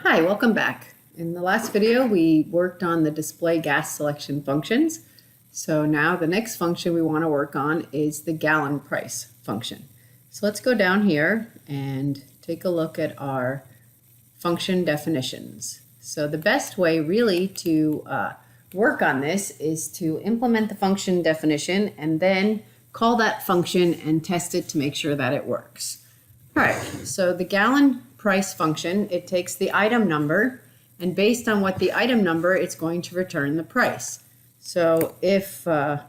Hi, welcome back. In the last video, we worked on the display gas selection functions. So now the next function we want to work on is the gallon price function. So let's go down here and take a look at our function definitions. So the best way really to work on this is to implement the function definition and then call that function and test it to make sure that it works. All right, so the gallon price function, it takes the item number, and based on what the item number, it's going to return the price. So if, for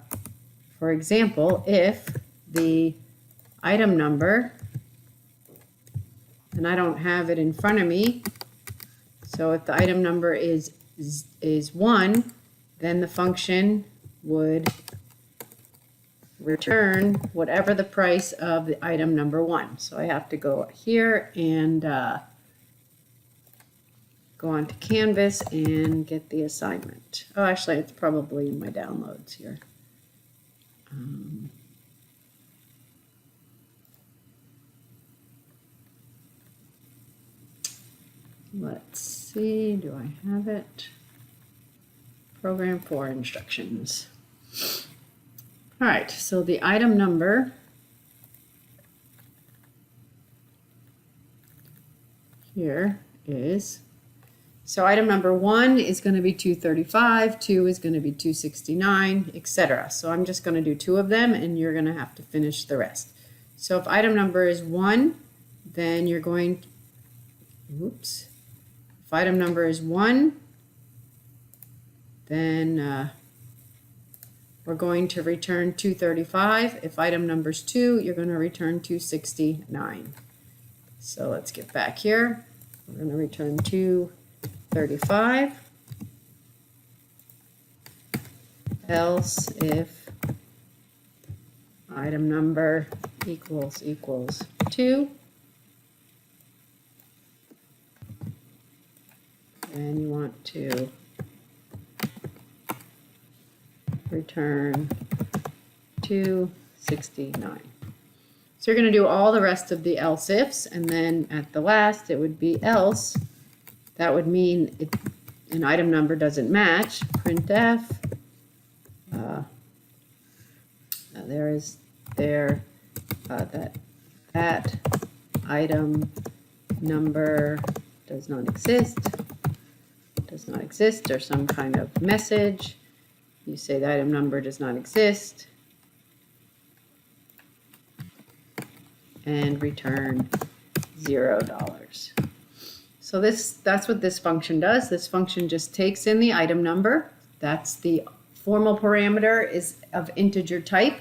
example, if the item number, and I don't have it in front of me, so if the item number is 1, then the function would return whatever the price of the item number 1. So I have to go here and go on to Canvas and get the assignment. Oh, actually, it's probably in my downloads here. Let's see, do I have it? Program for instructions. All right, so the item number here is, so item number 1 is going to be 235, 2 is going to be 269, etc. So I'm just going to do 2 of them and you're going to have to finish the rest. So if item number is 1, then you're going, oops, if item number is 1, then we're going to return 235. If item number is 2, you're going to return 269. So let's get back here. We're going to return 235. Else if item number equals 2, then you want to return 269. So you're going to do all the rest of the else ifs, and then at the last it would be else. That would mean an item number doesn't match. Printf. That item number does not exist, or some kind of message. You say the item number does not exist and return $0. So that's what this function does. This function just takes in the item number. That's the formal parameter is of integer type,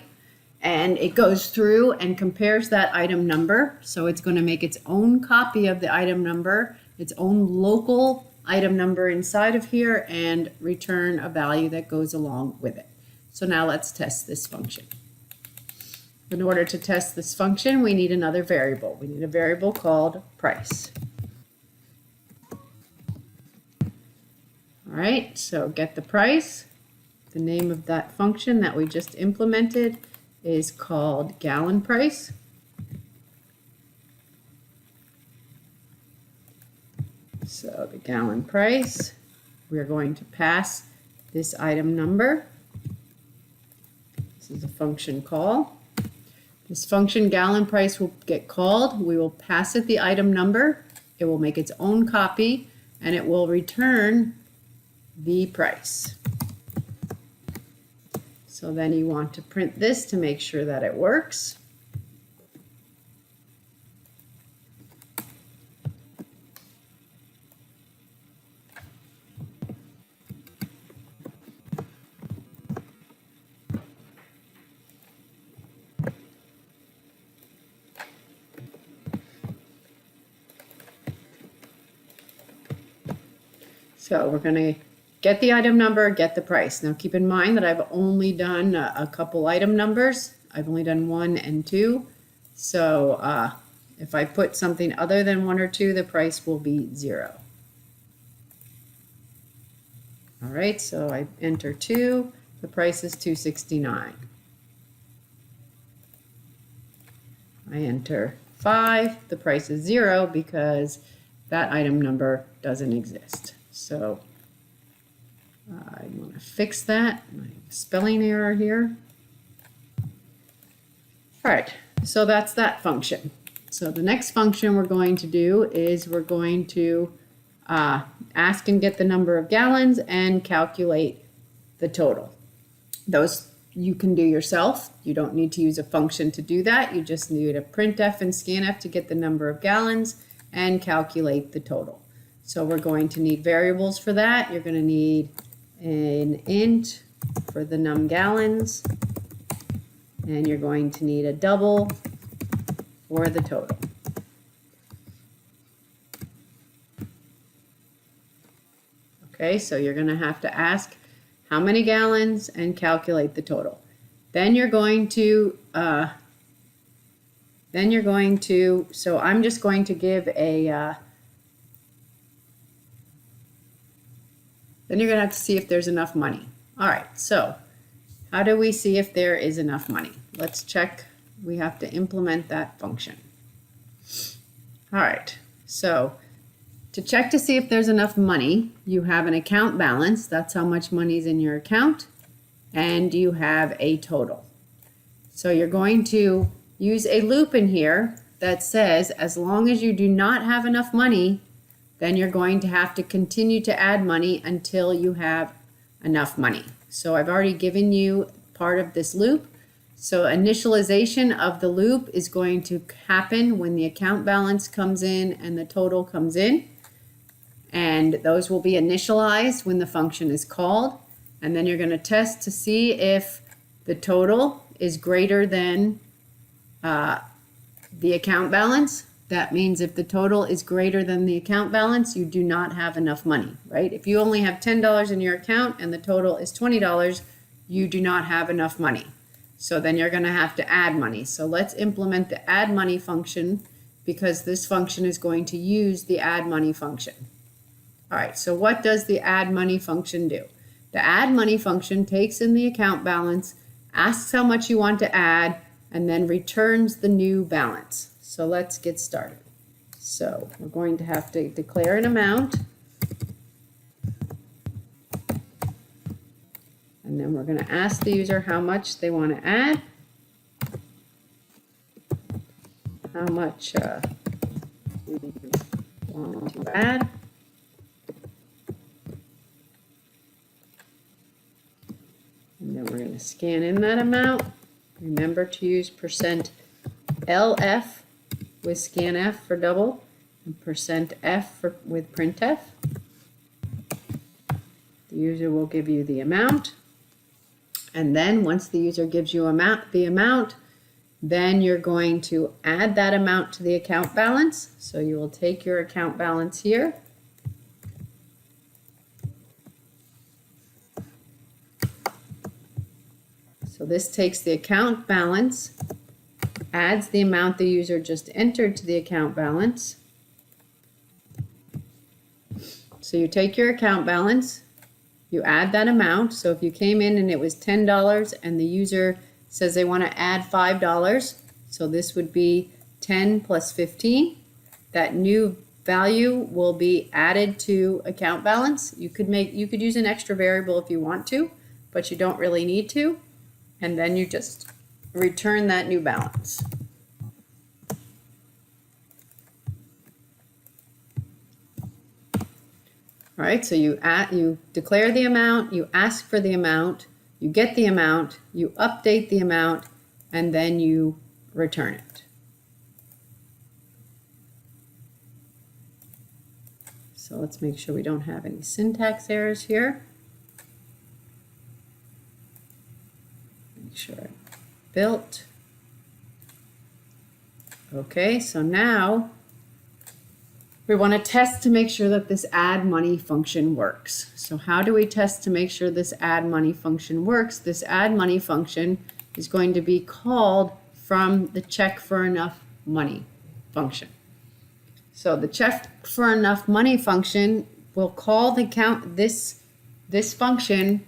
and it goes through and compares that item number. So it's going to make its own copy of the item number, its own local item number inside of here, and return a value that goes along with it. So now let's test this function. In order to test this function, we need another variable. We need a variable called price. All right, so get the price. The name of that function that we just implemented is called gallon price. So the gallon price, we're going to pass this item number. This is a function call. This function gallon price will get called. We will pass it the item number. It will make its own copy, and it will return the price. So then you want to print this to make sure that it works. So we're going to get the item number, get the price. Now keep in mind that I've only done a couple item numbers. I've only done 1 and 2. So if I put something other than 1 or 2, the price will be 0. All right, so I enter 2. The price is $269. I enter 5. The price is 0 because that item number doesn't exist. So I want to fix that. My spelling error here. All right, so that's that function. So the next function we're going to do is we're going to ask and get the number of gallons and calculate the total. Those you can do yourself. You don't need to use a function to do that. You just need a printf and scanf to get the number of gallons and calculate the total. So we're going to need variables for that. You're going to need an int for the num gallons, and you're going to need a double for the total. Okay, so you're going to have to ask how many gallons and calculate the total. Then you're going to, so I'm just going to give a, then you're going to have to see if there's enough money. All right, so how do we see if there is enough money? Let's check. We have to implement that function. All right, so to check to see if there's enough money, you have an account balance. That's how much money is in your account. And you have a total. So you're going to use a loop in here that says as long as you do not have enough money, then you're going to have to continue to add money until you have enough money. So I've already given you part of this loop. So initialization of the loop is going to happen when the account balance comes in and the total comes in. And those will be initialized when the function is called. And then you're going to test to see if the total is greater than the account balance. That means if the total is greater than the account balance, you do not have enough money, right? If you only have $10 in your account and the total is $20, you do not have enough money. So then you're going to have to add money. So let's implement the add money function because this function is going to use the add money function. All right, so what does the add money function do? The add money function takes in the account balance, asks how much you want to add, and then returns the new balance. So let's get started. So we're going to have to declare an amount. And then we're going to ask the user how much they want to add. How much we want to add. And then we're going to scan in that amount. Remember to use %LF with scanf for double and %F with printf. The user will give you the amount. And then once the user gives you the amount, then you're going to add that amount to the account balance. So you will take your account balance here. So this takes the account balance, adds the amount the user just entered to the account balance. So you take your account balance, you add that amount. So if you came in and it was $10 and the user says they want to add $5, so this would be 10 plus 15. That new value will be added to account balance. You could use an extra variable if you want to, but you don't really need to. And then you just return that new balance. All right, so you declare the amount, you ask for the amount, you get the amount, you update the amount, and then you return it. So let's make sure we don't have any syntax errors here. Make sure I built. Okay, so now we want to test to make sure that this add money function works. So how do we test to make sure this add money function works? This add money function is going to be called from the check for enough money function. So the check for enough money function will call this function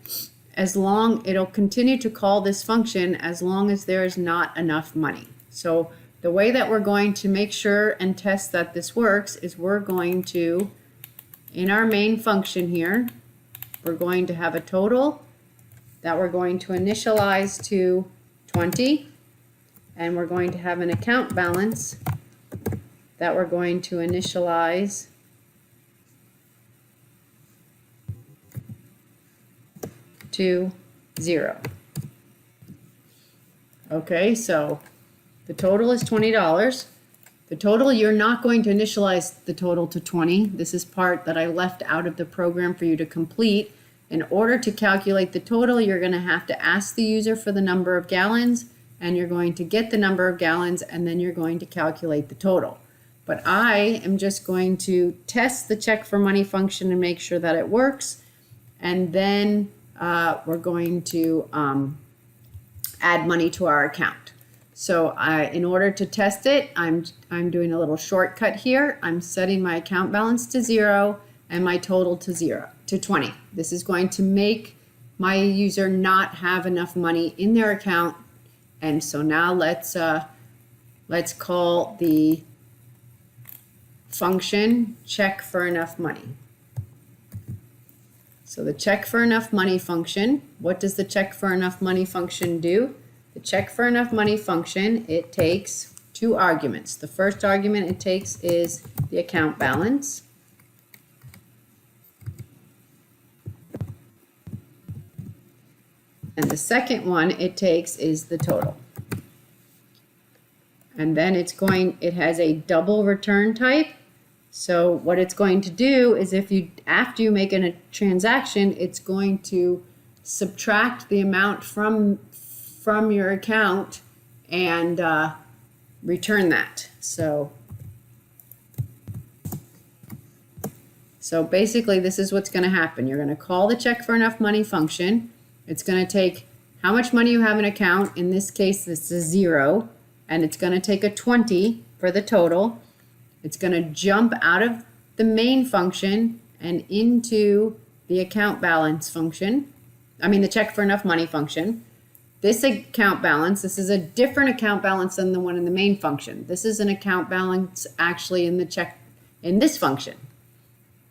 it'll continue to call this function as long as there is not enough money. So the way that we're going to make sure and test that this works is we're going to, in our main function here, we're going to have a total that we're going to initialize to 20, and we're going to have an account balance that we're going to initialize to 0. Okay, so the total is $20. The total, you're not going to initialize the total to 20. This is part that I left out of the program for you to complete. In order to calculate the total, you're going to have to ask the user for the number of gallons, and you're going to get the number of gallons, and then you're going to calculate the total. But I am just going to test the check for money function and make sure that it works, and then we're going to add money to our account. So in order to test it, I'm doing a little shortcut here. I'm setting my account balance to 0 and my total to 20. This is going to make my user not have enough money in their account. And so now let's call the function check for enough money. So the check for enough money function, what does the check for enough money function do? The check for enough money function, it takes 2 arguments. The first argument it takes is the account balance. And the second one it takes is the total. And then it has a double return type. So what it's going to do is after you make a transaction, it's going to subtract the amount from your account and return that. So basically this is what's going to happen. You're going to call the check for enough money function. It's going to take how much money you have in account. In this case, this is 0, and it's going to take a 20 for the total. It's going to jump out of the main function and into the account balance function. The check for enough money function. This account balance, this is a different account balance than the one in the main function. This is an account balance actually in the check in this function.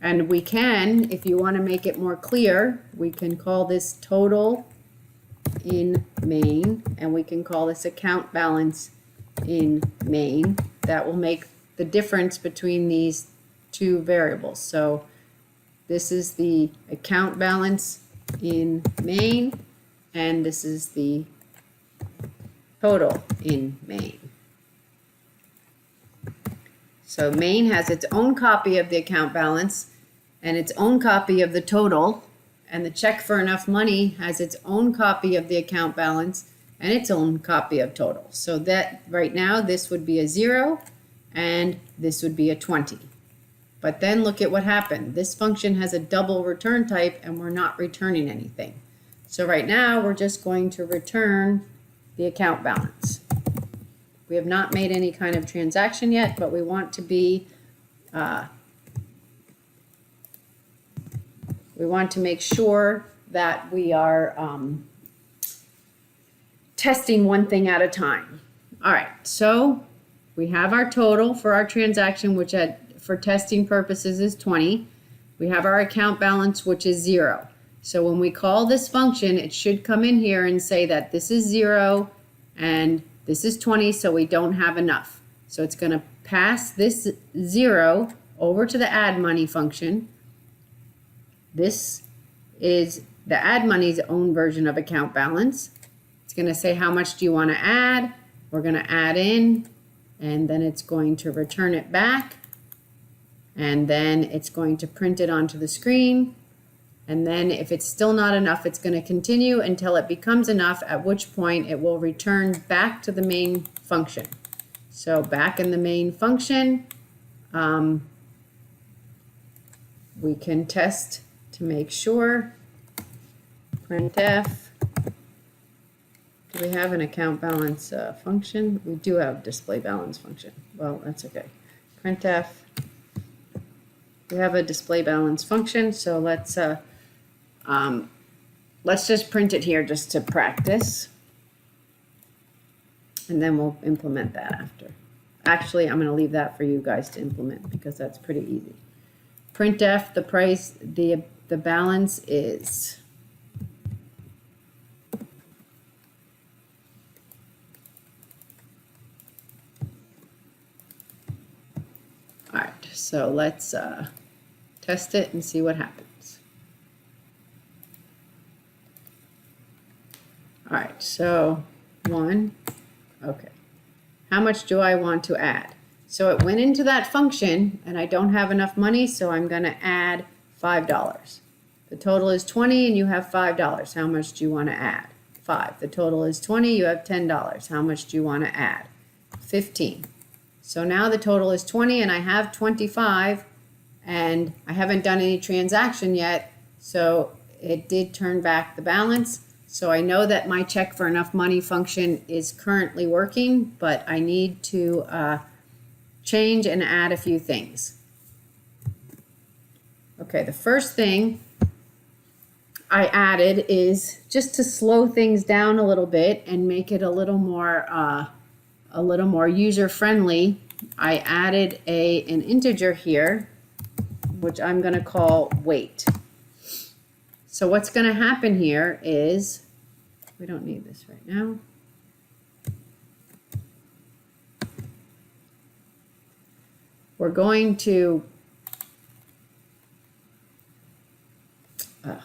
And we can, if you want to make it more clear, we can call this total in main, and we can call this account balance in main. That will make the difference between these 2 variables. So this is the account balance in main, and this is the total in main. So main has its own copy of the account balance and its own copy of the total, and the check for enough money has its own copy of the account balance and its own copy of total. So that right now this would be a 0 and this would be a 20. But then look at what happened. This function has a double return type and we're not returning anything. So right now we're just going to return the account balance. We have not made any kind of transaction yet, but we want to be, we want to make sure that we are testing one thing at a time. All right, so we have our total for our transaction, which for testing purposes is 20. We have our account balance, which is 0. So when we call this function, it should come in here and say that this is 0 and this is 20, so we don't have enough. So it's going to pass this 0 over to the add money function. This is the add money's own version of account balance. It's going to say how much do you want to add. We're going to add in, and then it's going to return it back, and then it's going to print it onto the screen. And then if it's still not enough, it's going to continue until it becomes enough, at which point it will return back to the main function. So back in the main function, we can test to make sure. Printf. Do we have an account balance function? We do have display balance function. Well, that's okay. Printf. We have a display balance function, so let's just print it here just to practice, and then we'll implement that after. Actually, I'm going to leave that for you guys to implement because that's pretty easy. Printf, the price, the balance is all right. So let's test it and see what happens. All right, so 1, okay. How much do I want to add? So it went into that function and I don't have enough money, so I'm going to add $5. The total is 20 and you have $5. How much do you want to add? 5. The total is 20, you have $10. How much do you want to add? 15. So now the total is 20 and I have 25 and I haven't done any transaction yet, so it did turn back the balance. So I know that my check for enough money function is currently working, but I need to change and add a few things. Okay, the first thing I added is just to slow things down a little bit and make it a little more user-friendly. I added an integer here, which I'm going to call weight. So what's going to happen here is, we don't need this right now. We're going to, okay,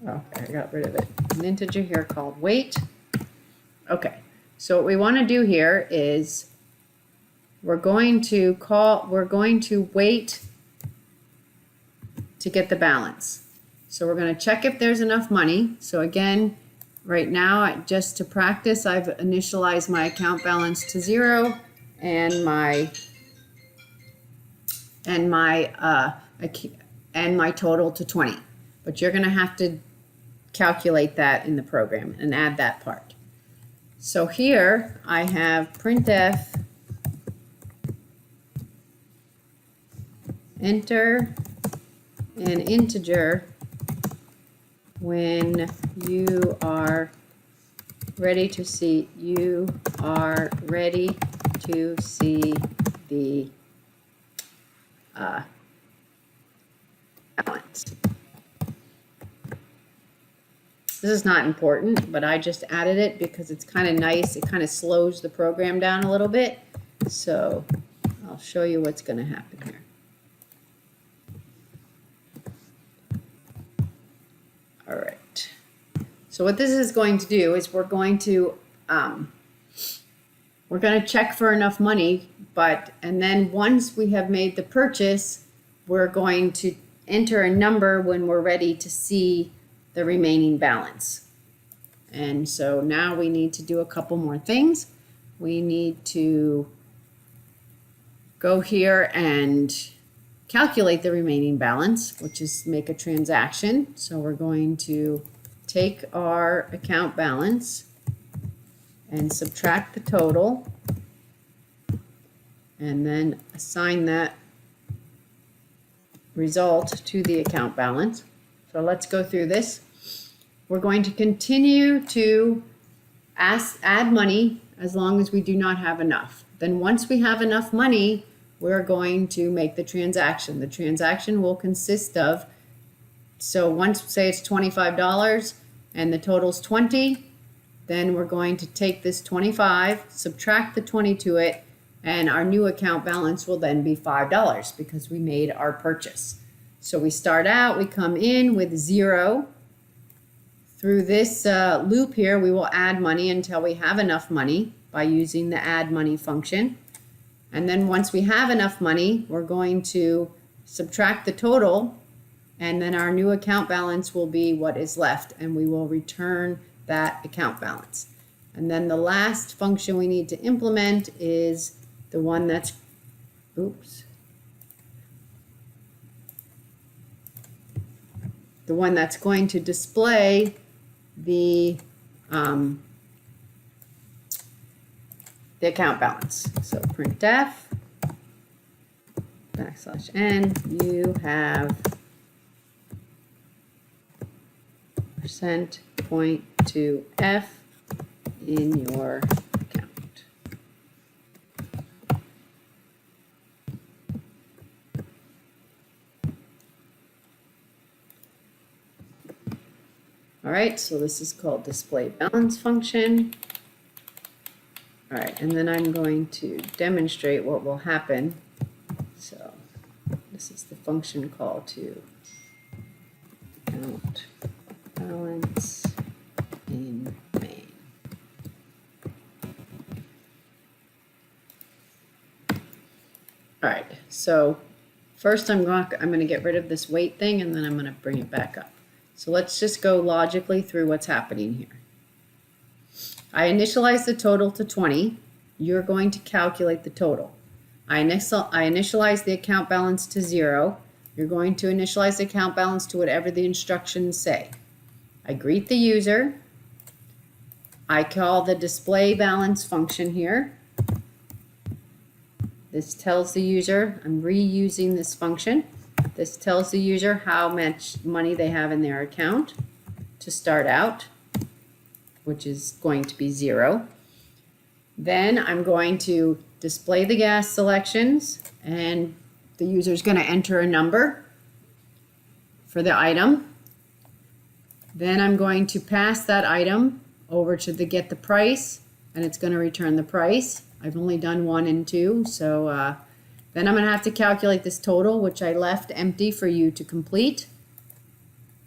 I got rid of it. An integer here called weight. Okay, so what we want to do here is we're going to wait to get the balance. So we're going to check if there's enough money. So again, right now, just to practice, I've initialized my account balance to 0 and my total to 20. But you're going to have to calculate that in the program and add that part. So here I have printf enter an integer when you are ready to see the balance. This is not important, but I just added it because it's kind of nice. It kind of slows the program down a little bit. So I'll show you what's going to happen here. All right. So what this is going to do is we're going to check for enough money, and then once we have made the purchase, we're going to enter a number when we're ready to see the remaining balance. And so now we need to do a couple more things. We need to go here and calculate the remaining balance, which is make a transaction. So we're going to take our account balance and subtract the total and then assign that result to the account balance. So let's go through this. We're going to continue to add money as long as we do not have enough. Then once we have enough money, we're going to make the transaction. The transaction will consist of, so once, say it's $25 and the total's 20, then we're going to take this 25, subtract the 20 to it, and our new account balance will then be $5 because we made our purchase. So we start out, we come in with 0. Through this loop here, we will add money until we have enough money by using the add money function. And then once we have enough money, we're going to subtract the total, and then our new account balance will be what is left, and we will return that account balance. And then the last function we need to implement is the one that's, the one that's going to display the account balance. So printf \n, you have %.2f in your account. All right, so this is called display balance function. All right, and then I'm going to demonstrate what will happen. So this is the function call to account balance in main. All right, so first I'm going to get rid of this wait thing, and then I'm going to bring it back up. So let's just go logically through what's happening here. I initialize the total to 20. You're going to calculate the total. I initialize the account balance to 0. You're going to initialize the account balance to whatever the instructions say. I greet the user. I call the display balance function here. This tells the user, I'm reusing this function. This tells the user how much money they have in their account to start out, which is going to be 0. Then I'm going to display the gas selections, and the user is going to enter a number for the item. Then I'm going to pass that item over to the get the price, and it's going to return the price. I've only done 1 and 2, so then I'm going to have to calculate this total, which I left empty for you to complete.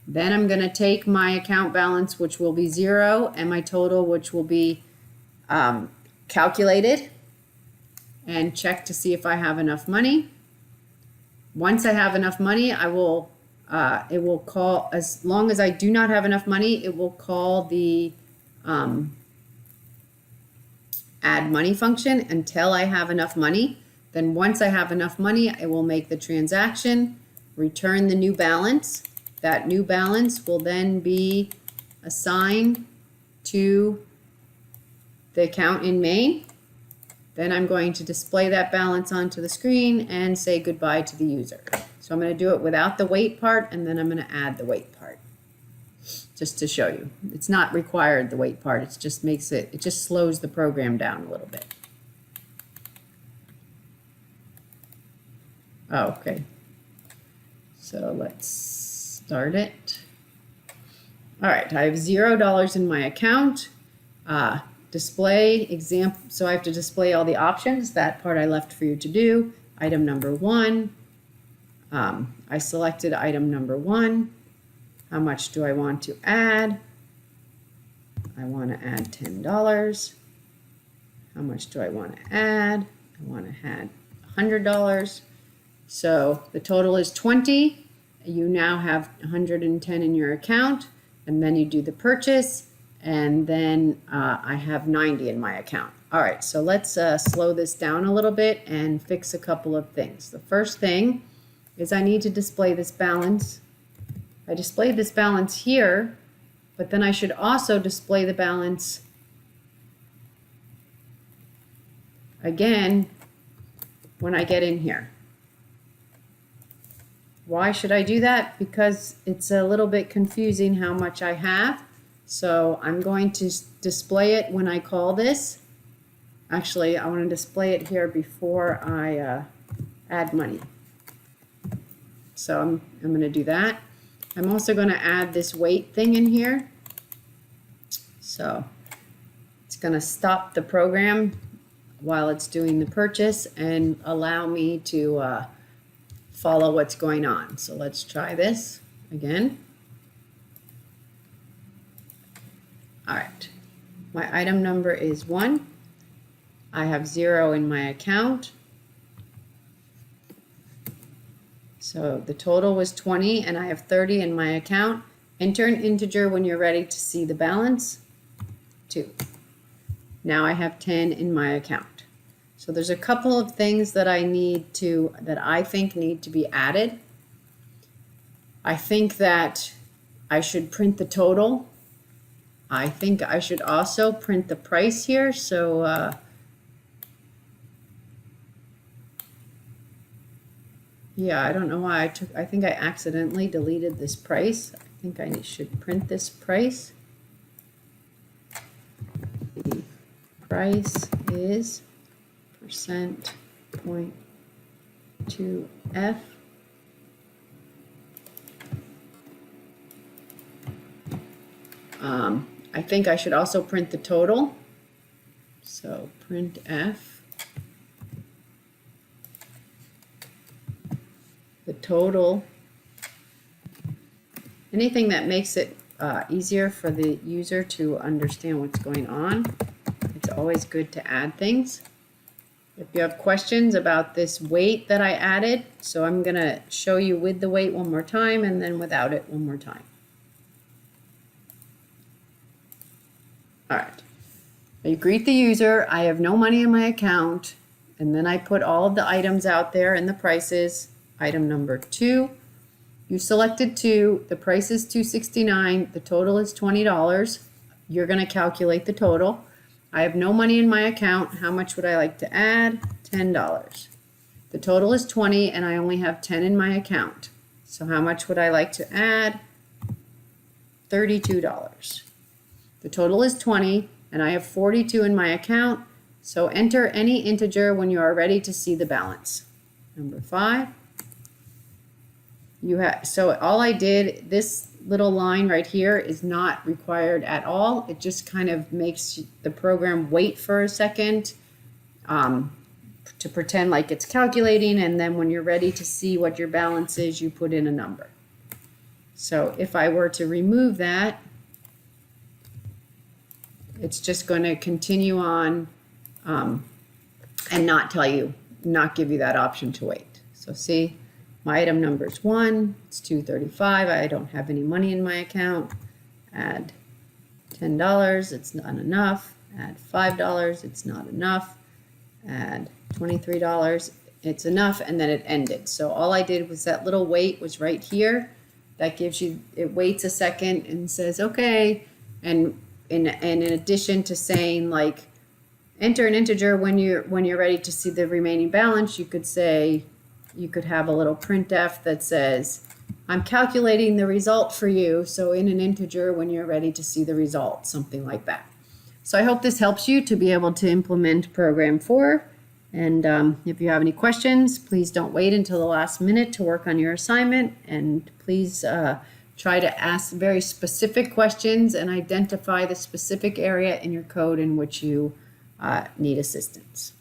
Then I'm going to take my account balance, which will be 0, and my total, which will be calculated, and check to see if I have enough money. Once I have enough money, I will, it will call, as long as I do not have enough money, it will call the add money function until I have enough money. Then once I have enough money, I will make the transaction, return the new balance. That new balance will then be assigned to the account in main. Then I'm going to display that balance onto the screen and say goodbye to the user. So I'm going to do it without the wait part, and then I'm going to add the wait part just to show you. It's not required, the wait part. It just makes it just slows the program down a little bit. Oh, okay. So let's start it. All right, I have $0 in my account. Display example, so I have to display all the options. That part I left for you to do. Item number 1. I selected item number 1. How much do I want to add? I want to add $10. How much do I want to add? I want to add $100. So the total is 20. You now have 110 in your account, and then you do the purchase, and then I have 90 in my account. All right, so let's slow this down a little bit and fix a couple of things. The first thing is I need to display this balance. I displayed this balance here, but then I should also display the balance again when I get in here. Why should I do that? Because it's a little bit confusing how much I have. So I'm going to display it when I call this. Actually, I want to display it here before I add money. So I'm going to do that. I'm also going to add this wait thing in here. So it's going to stop the program while it's doing the purchase and allow me to follow what's going on. So let's try this again. All right, my item number is 1. I have 0 in my account. So the total was 20 and I have 30 in my account. Enter an integer when you're ready to see the balance. 2. Now I have 10 in my account. So there's a couple of things that I think need to be added. I think that I should print the total. I think I should also print the price here. So yeah, I don't know why I think I accidentally deleted this price. I think I should print this price. The price is percent point 2F I think I should also print the total. So print F. The total. Anything that makes it easier for the user to understand what's going on. It's always good to add things. If you have questions about this weight that I added, so I'm going to show you with the weight one more time and then without it one more time. All right. I greet the user. I have no money in my account. And then I put all of the items out there and the prices. Item number 2. You selected 2. The price is $2.69. The total is $20. You're going to calculate the total. I have no money in my account. How much would I like to add? $10. The total is $20 and I only have $10 in my account. So how much would I like to add? $32. The total is $20 and I have $42 in my account. So enter any integer when you are ready to see the balance. Number 5. So all I did, this little line right here is not required at all. It just kind of makes the program wait for a second to pretend like it's calculating, and then when you're ready to see what your balance is, you put in a number. So if I were to remove that, it's just going to continue on and not give you that option to wait. So see, my item number is 1, it's $2.35, I don't have any money in my account. Add $10, it's not enough. Add $5, it's not enough. Add $23, it's enough, and then it ended. So all I did was that little wait was right here. That gives you, it waits a second and says, okay, and in addition to saying like, enter an integer when you're ready to see the remaining balance, you could say, you could have a little printf that says, I'm calculating the result for you, so in an integer when you're ready to see the result, something like that. So I hope this helps you to be able to implement program 4. And if you have any questions, please don't wait until the last minute to work on your assignment. And please try to ask very specific questions and identify the specific area in your code in which you need assistance.